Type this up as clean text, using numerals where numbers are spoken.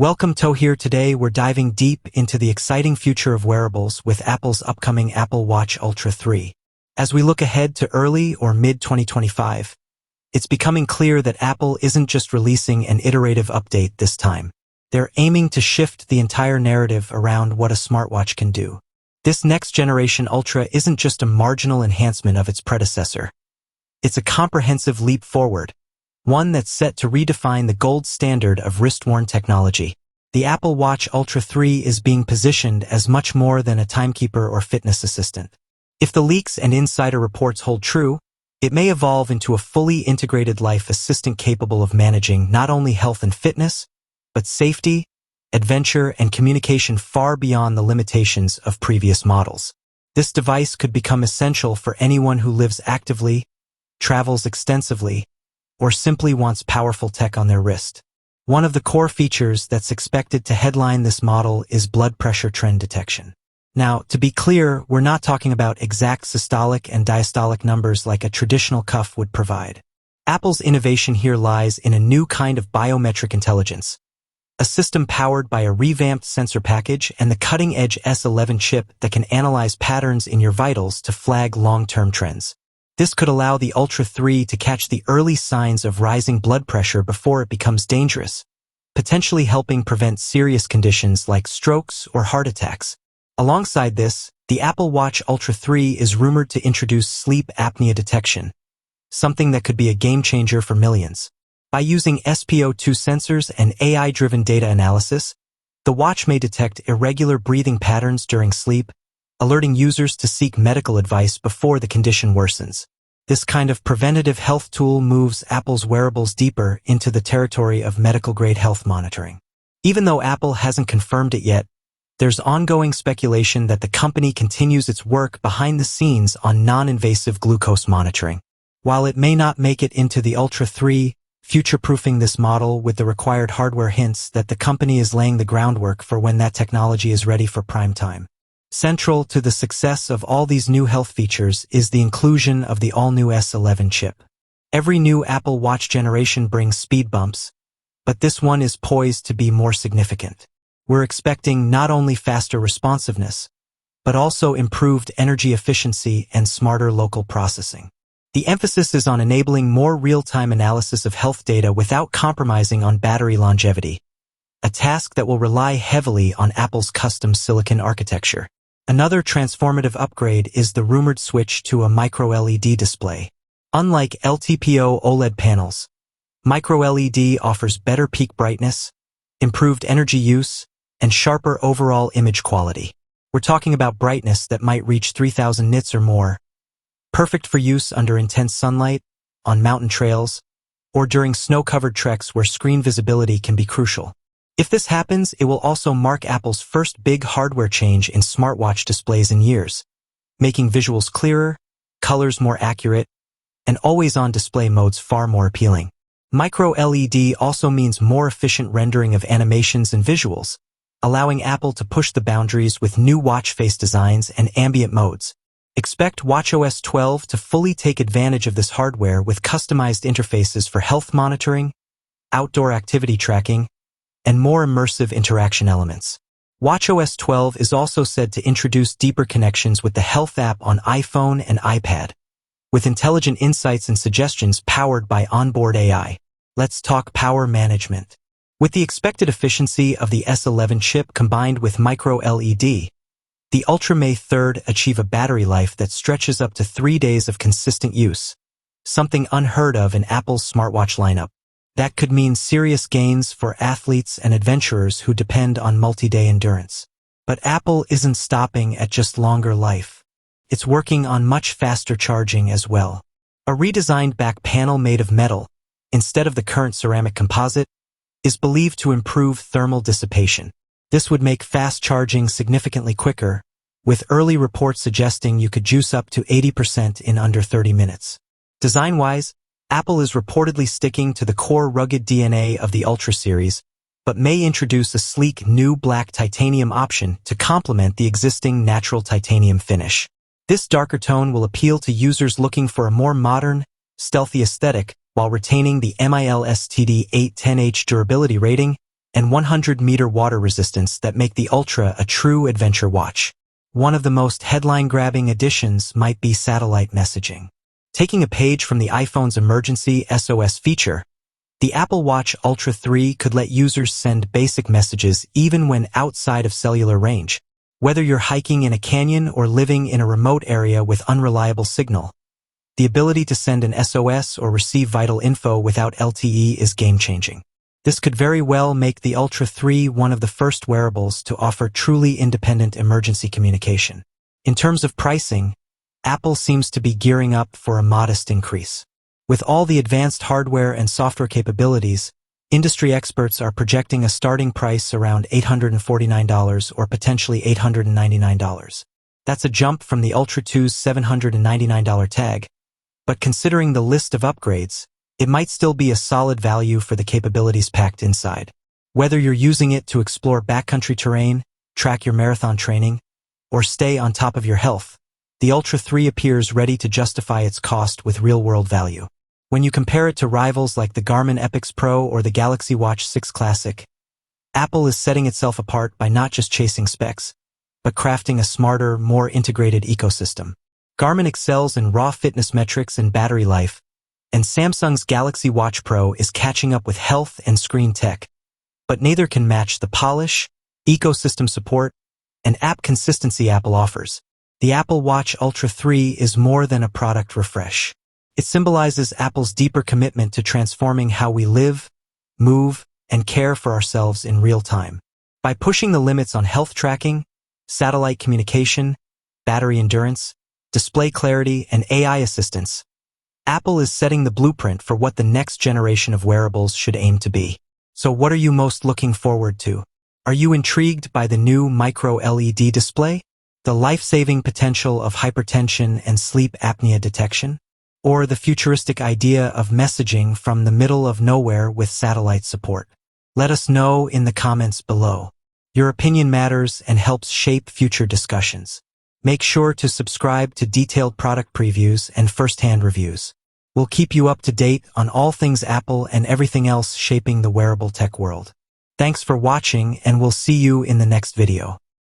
Welcome to here. Today we're diving deep into the exciting future of wearables with Apple's upcoming Apple Watch Ultra 3. As we look ahead to early or mid-2025, it's becoming clear that Apple isn't just releasing an iterative update this time. They're aiming to shift the entire narrative around what a smartwatch can do. This next-generation Ultra isn't just a marginal enhancement of its predecessor. It's a comprehensive leap forward, one that's set to redefine the gold standard of wrist-worn technology. The Apple Watch Ultra 3 is being positioned as much more than a timekeeper or fitness assistant. If the leaks and insider reports hold true, it may evolve into a fully integrated life assistant capable of managing not only health and fitness, but safety, adventure, and communication far beyond the limitations of previous models. This device could become essential for anyone who lives actively, travels extensively, or simply wants powerful tech on their wrist. One of the core features that's expected to headline this model is blood pressure trend detection. Now, to be clear, we're not talking about exact systolic and diastolic numbers like a traditional cuff would provide. Apple's innovation here lies in a new kind of biometric intelligence, a system powered by a revamped sensor package and the cutting-edge S11 chip that can analyze patterns in your vitals to flag long-term trends. This could allow the Ultra 3 to catch the early signs of rising blood pressure before it becomes dangerous, potentially helping prevent serious conditions like strokes or heart attacks. Alongside this, the Apple Watch Ultra 3 is rumored to introduce sleep apnea detection, something that could be a game-changer for millions. By using SpO2 sensors and AI-driven data analysis, the watch may detect irregular breathing patterns during sleep, alerting users to seek medical advice before the condition worsens. This kind of preventative health tool moves Apple's wearables deeper into the territory of medical-grade health monitoring. Even though Apple hasn't confirmed it yet, there's ongoing speculation that the company continues its work behind the scenes on non-invasive glucose monitoring. While it may not make it into the Ultra 3, future-proofing this model with the required hardware hints that the company is laying the groundwork for when that technology is ready for prime time. Central to the success of all these new health features is the inclusion of the all-new S11 chip. Every new Apple Watch generation brings speed bumps, but this one is poised to be more significant. We're expecting not only faster responsiveness, but also improved energy efficiency and smarter local processing. The emphasis is on enabling more real-time analysis of health data without compromising on battery longevity, a task that will rely heavily on Apple's custom silicon architecture. Another transformative upgrade is the rumored switch to a micro-LED display. Unlike LTPO OLED panels, micro-LED offers better peak brightness, improved energy use, and sharper overall image quality. We're talking about brightness that might reach 3000 nits or more, perfect for use under intense sunlight, on mountain trails, or during snow-covered treks where screen visibility can be crucial. If this happens, it will also mark Apple's first big hardware change in smartwatch displays in years, making visuals clearer, colors more accurate, and always-on display modes far more appealing. Micro-LED also means more efficient rendering of animations and visuals, allowing Apple to push the boundaries with new watch face designs and ambient modes. Expect watchOS 12 to fully take advantage of this hardware with customized interfaces for health monitoring, outdoor activity tracking, and more immersive interaction elements. watchOS 12 is also said to introduce deeper connections with the Health app on iPhone and iPad, with intelligent insights and suggestions powered by onboard AI. Let's talk power management. With the expected efficiency of the S11 chip combined with micro-LED, the Ultra may 3rd achieve a battery life that stretches up to 3 days of consistent use, something unheard of in Apple's smartwatch lineup. That could mean serious gains for athletes and adventurers who depend on multi-day endurance. But Apple isn't stopping at just longer life. It's working on much faster charging as well. A redesigned back panel made of metal, instead of the current ceramic composite, is believed to improve thermal dissipation. This would make fast charging significantly quicker, with early reports suggesting you could juice up to 80% in under 30 minutes. Design-wise, Apple is reportedly sticking to the core rugged DNA of the Ultra series, but may introduce a sleek new black titanium option to complement the existing natural titanium finish. This darker tone will appeal to users looking for a more modern, stealthy aesthetic while retaining the MILSTD 810H durability rating and 100-meter water resistance that make the Ultra a true adventure watch. One of the most headline-grabbing additions might be satellite messaging. Taking a page from the iPhone's emergency SOS feature, the Apple Watch Ultra 3 could let users send basic messages even when outside of cellular range, whether you're hiking in a canyon or living in a remote area with unreliable signal. The ability to send an SOS or receive vital info without LTE is game-changing. This could very well make the Ultra 3 one of the first wearables to offer truly independent emergency communication. In terms of pricing, Apple seems to be gearing up for a modest increase. With all the advanced hardware and software capabilities, industry experts are projecting a starting price around $849 or potentially $899. That's a jump from the Ultra 2's $799 tag, but considering the list of upgrades, it might still be a solid value for the capabilities packed inside. Whether you're using it to explore backcountry terrain, track your marathon training, or stay on top of your health, the Ultra 3 appears ready to justify its cost with real-world value. When you compare it to rivals like the Garmin Epix Pro or the Galaxy Watch 6 Classic, Apple is setting itself apart by not just chasing specs, but crafting a smarter, more integrated ecosystem. Garmin excels in raw fitness metrics and battery life, and Samsung's Galaxy Watch Pro is catching up with health and screen tech, but neither can match the polish, ecosystem support, and app consistency Apple offers. The Apple Watch Ultra 3 is more than a product refresh. It symbolizes Apple's deeper commitment to transforming how we live, move, and care for ourselves in real time. By pushing the limits on health tracking, satellite communication, battery endurance, display clarity, and AI assistance, Apple is setting the blueprint for what the next generation of wearables should aim to be. So what are you most looking forward to? Are you intrigued by the new micro-LED display, the life-saving potential of hypertension and sleep apnea detection, or the futuristic idea of messaging from the middle of nowhere with satellite support? Let us know in the comments below. Your opinion matters and helps shape future discussions. Make sure to subscribe to detailed product previews and first-hand reviews. We'll keep you up to date on all things Apple and everything else shaping the wearable tech world. Thanks for watching, and we'll see you in the next video.